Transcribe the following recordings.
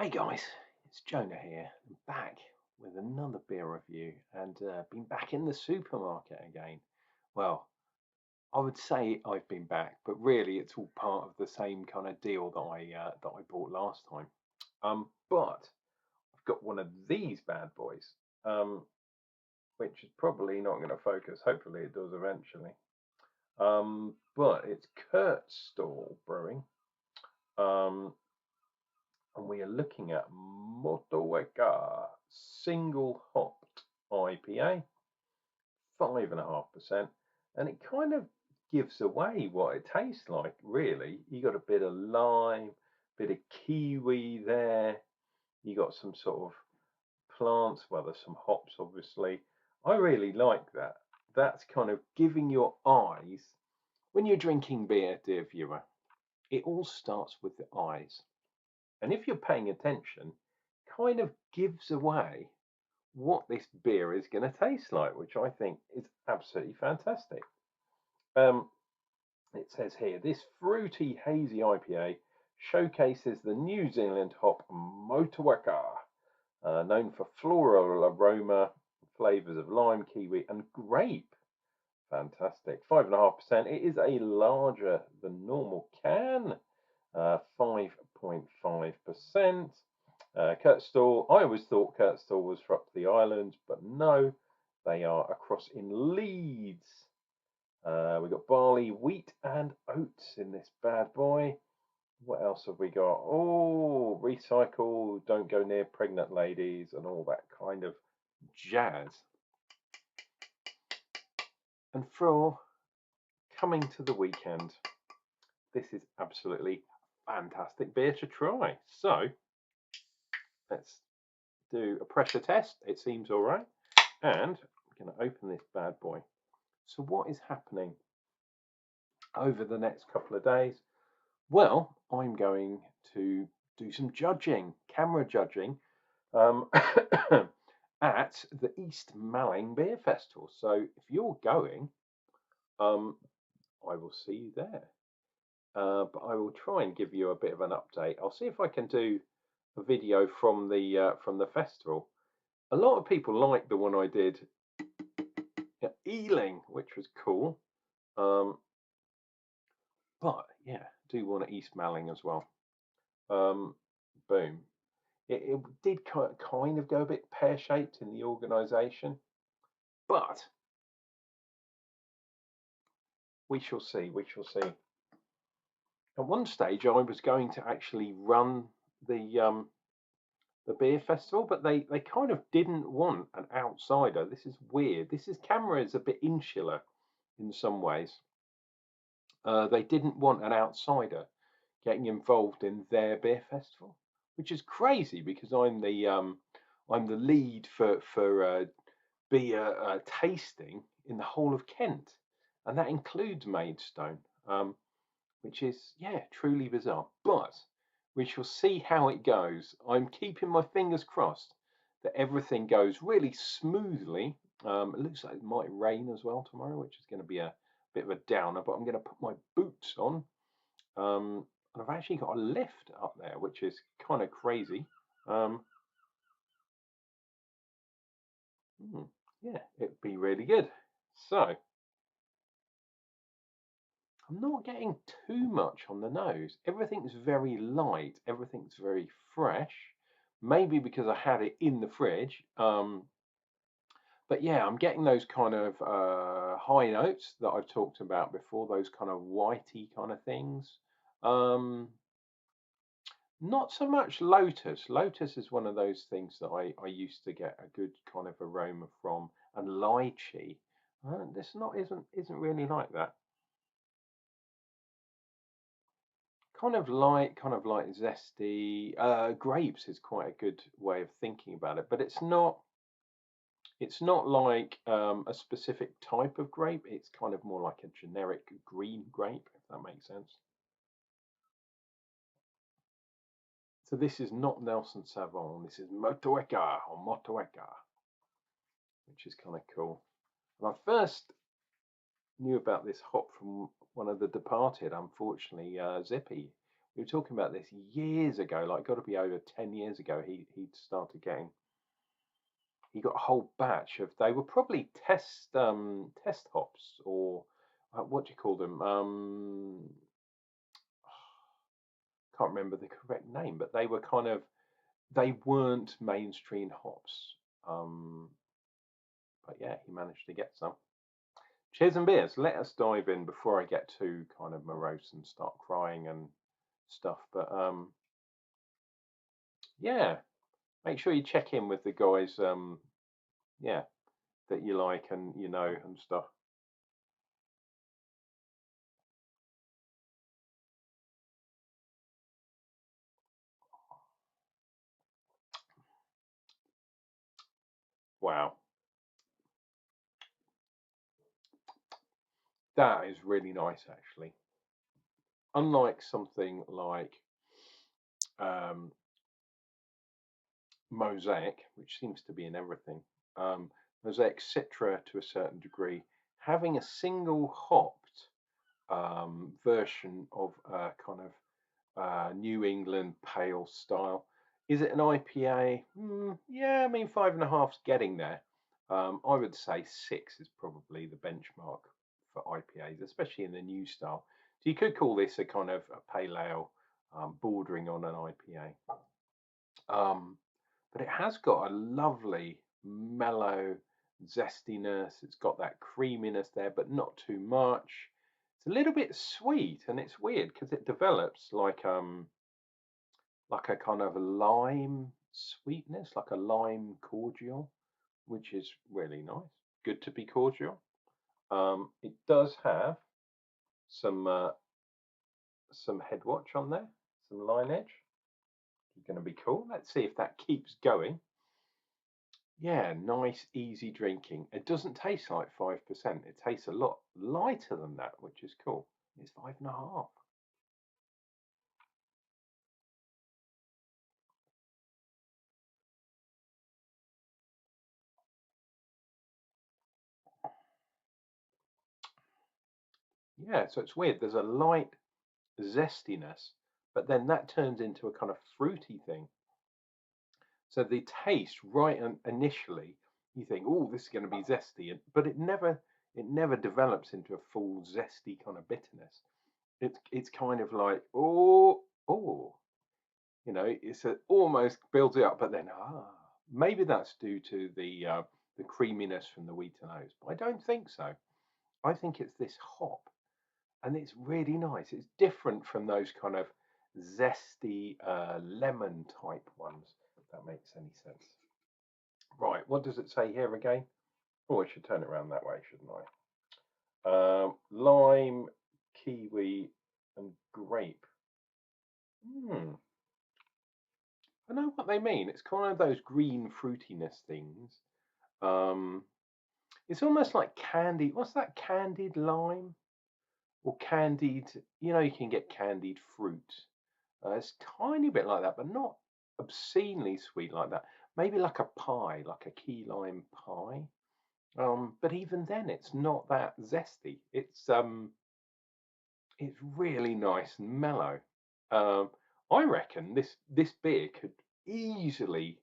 Hey guys, it's Jonah here. I'm back with another beer review and been back in the supermarket again. Well, I would say I've been back, but really it's all part of the same kind of deal that I bought last time. But I've got one of these bad boys, which is probably not going to focus. Hopefully it does eventually. But it's Kirkstall Brewing. And we are looking at Motueka single hopped IPA, 5.5%, and it kind of gives away what it tastes like. Really, you got a bit of lime, bit of kiwi there. You got some sort of plants. Well, there's some hops, obviously. I really like that. That's kind of giving your eyes when you're drinking beer, dear viewer. It all starts with the eyes. And if you're paying attention, kind of gives away what this beer is going to taste like, which I think is absolutely fantastic. It says here, this fruity, hazy IPA showcases the New Zealand hop Motueka, known for floral aroma, flavors of lime, kiwi, and grape. Fantastic. 5.5%. It is a larger than normal can. 5.5%. Kirkstall, I always thought Kirkstall was for up to the islands, but no, they are across in Leeds. We've got barley, wheat, and oats in this bad boy. What else have we got? Oh, recycle, don't go near pregnant ladies, and all that kind of jazz. And for coming to the weekend, this is absolutely fantastic beer to try. So let's do a pressure test. It seems all right. And I'm going to open this bad boy. So what is happening over the next couple of days? Well, I'm going to do some judging, camera judging, at the East Malling Beer Festival. So if you're going, I will see you there. But I will try and give you a bit of an update. I'll see if I can do a video from the festival. A lot of people like the one I did at Ealing, which was cool. But yeah, do want to East Malling as well. Boom. It did kind of go a bit pear-shaped in the organisation, but we shall see. We shall see. At one stage, I was going to actually run the beer festival, but they kind of didn't want an outsider. This is weird. This camera is a bit insular in some ways. They didn't want an outsider getting involved in their beer festival, which is crazy because I'm the lead for beer tasting in the whole of Kent, and that includes Maidstone, which is truly bizarre. But we shall see how it goes. I'm keeping my fingers crossed that everything goes really smoothly. It looks like it might rain as well tomorrow, which is going to be a bit of a downer, but I'm going to put my boots on. And I've actually got a lift up there, which is kind of crazy. Yeah, it'd be really good. So I'm not getting too much on the nose. Everything's very light. Everything's very fresh. Maybe because I had it in the fridge. But yeah, I'm getting those kind of high notes that I've talked about before. Those kind of whitey kind of things. Not so much lotus. Lotus is one of those things that I used to get a good kind of aroma from, and lychee. This isn't really like that. Kind of like zesty. Grapes is quite a good way of thinking about it, but it's not. It's not like a specific type of grape. It's kind of more like a generic green grape, if that makes sense. So this is not Nelson Sauvin. This is Motueka or Motueka, which is kind of cool. And I first knew about this hop from one of The Departed, unfortunately, Zippy, We were talking about this years ago, like got to be over 10 years ago. He'd started getting. He got a whole batch of. They were probably test hops, or what do you call them? Can't remember the correct name, but they were kind of. They weren't mainstream hops. But yeah, he managed to get some. Cheers and beers. Let us dive in before I get too kind of morose and start crying and stuff. But yeah, make sure you check in with the guys. Yeah, that you like and you know and stuff. Wow, that is really nice actually. Unlike something like um, Mosaic, which seems to be in everything, Mosaic Citra to a certain degree, having a single hopped version of kind of New England pale style. Is it an IPA? Yeah, I mean 5.5's getting there. I would say 6 is probably the benchmark for IPAs, especially in the new style. So you could call this a kind of a pale ale, bordering on an IPA. But it has got a lovely mellow zestiness. It's got that creaminess there, but not too much. It's a little bit sweet, and it's weird because it develops like a kind of lime sweetness, like a lime cordial, which is really nice. Good to be cordial. It does have some head watch on there, some line edge. It's going to be cool. Let's see if that keeps going. Yeah, nice, easy drinking. It doesn't taste like 5%. It tastes a lot lighter than that, which is cool. It's 5.5. Yeah, so it's weird. There's a light zestiness, but then that turns into a kind of fruity thing. So the taste, right initially, you think, "Oh, this is going to be zesty," but it never develops into a full zesty kind of bitterness. It's kind of like, oh, almost builds it up, but then maybe that's due to the creaminess from the wheat and oats, but I don't think so. I think it's this hop, and it's really nice. It's different from those kind of zesty lemon type ones, if that makes any sense. Right, what does it say here again? Oh, I should turn it around that way, shouldn't I? Lime, kiwi, and grape. Hmm. I know what they mean. It's kind of those green fruitiness things. Um, it's almost like candy. What's that? Candied lime or candied? You can get candied fruit. It's a tiny bit like that, but not obscenely sweet like that. Maybe like a pie, like a key lime pie. But even then, it's not that zesty. It's really nice and mellow. Um, I reckon this beer could easily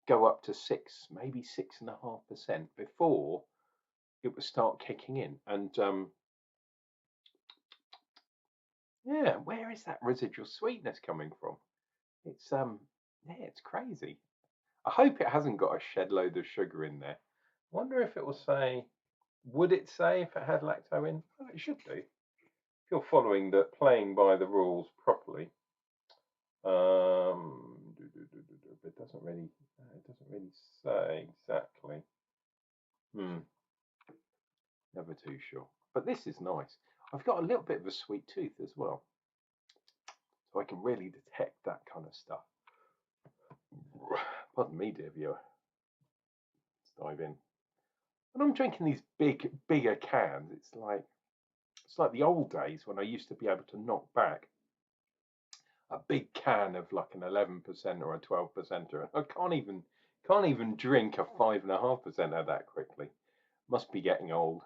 go up to 6, maybe 6.5% before it would start kicking in. And yeah, where is that residual sweetness coming from? It's yeah, it's crazy. I hope it hasn't got a shed load of sugar in there. Wonder if it will say. Would it say if it had lacto in? Well, it should do. If you're following playing by the rules properly. It doesn't really say exactly. Hmm, never too sure. But this is nice. I've got a little bit of a sweet tooth as well, so I can really detect that kind of stuff. Pardon me, dear viewer. Let's dive in. When I'm drinking these bigger cans, it's like the old days when I used to be able to knock back a big can of like an 11% or a 12%er. I can't even drink a 5.5% of that quickly. Must be getting old.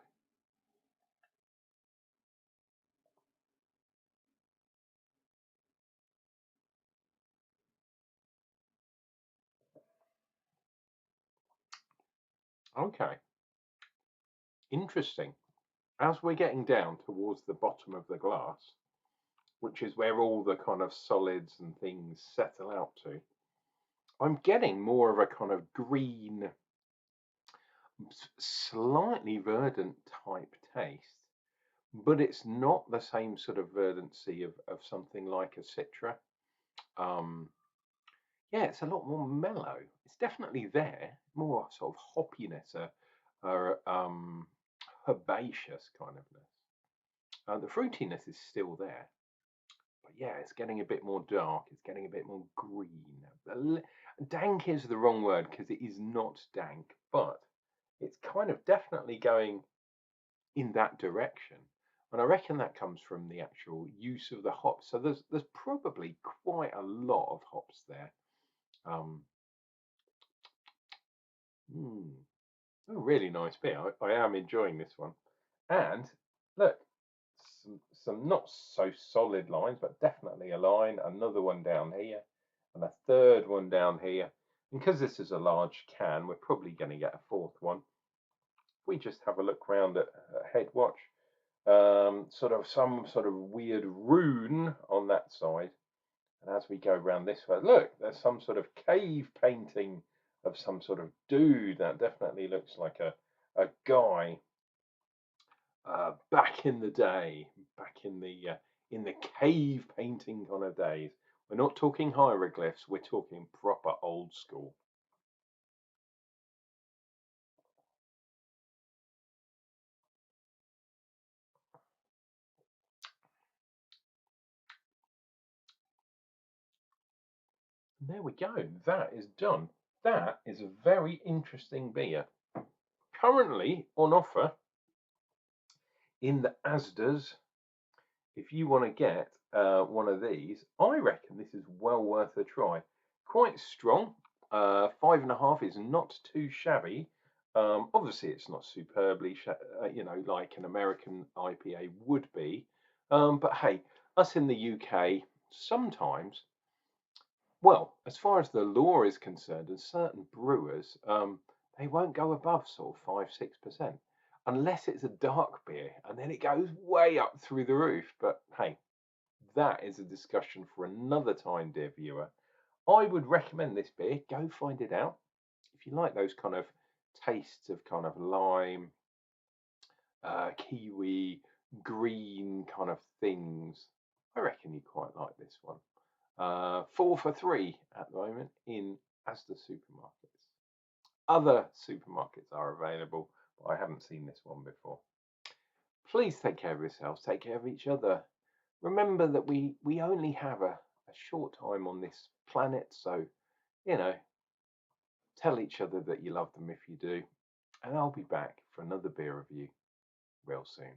Okay, interesting. As we're getting down towards the bottom of the glass, which is where all the kind of solids and things settle out to, I'm getting more of a kind of green, slightly verdant type taste, but it's not the same sort of verdancy of something like a Citra. Um, yeah, it's a lot more mellow. It's definitely there, more sort of hoppiness, herbaceous kind ofness. The fruitiness is still there, but yeah, it's getting a bit more dark. It's getting a bit more green. Dank is the wrong word because it is not dank, but it's kind of definitely going in that direction. And I reckon that comes from the actual use of the hops. So there's probably quite a lot of hops there. Um, mm, a really nice beer. I am enjoying this one. And look, some not so solid lines, but definitely a line. Another one down here, and a third one down here. And because this is a large can, we're probably going to get a fourth one. If we just have a look round at Head Watch, sort of some sort of weird rune on that side. And as we go around this way, look, there's some sort of cave painting of some sort of dude. That definitely looks like a guy back in the day, back in the cave painting kind of days. We're not talking hieroglyphs, we're talking proper old school. And there we go, that is done. That is a very interesting beer. Currently on offer in the Asdas. If you want to get one of these, I reckon this is well worth a try. Quite strong. 5.5 is not too shabby. Obviously, it's not superbly, like an American IPA would be. But hey, us in the UK, sometimes, well, as far as the law is concerned, and certain brewers, they won't go above sort of 5-6%, unless it's a dark beer, and then it goes way up through the roof. But hey, that is a discussion for another time, dear viewer. I would recommend this beer. Go find it out. If you like those kind of tastes of kind of lime, kiwi, green kind of things, I reckon you quite like this one. 4 for 3 at the moment in Asda supermarkets. Other supermarkets are available, but I haven't seen this one before. Please take care of yourselves, take care of each other. Remember that we only have a short time on this planet, so, you know, tell each other that you love them if you do. And I'll be back for another beer review real soon.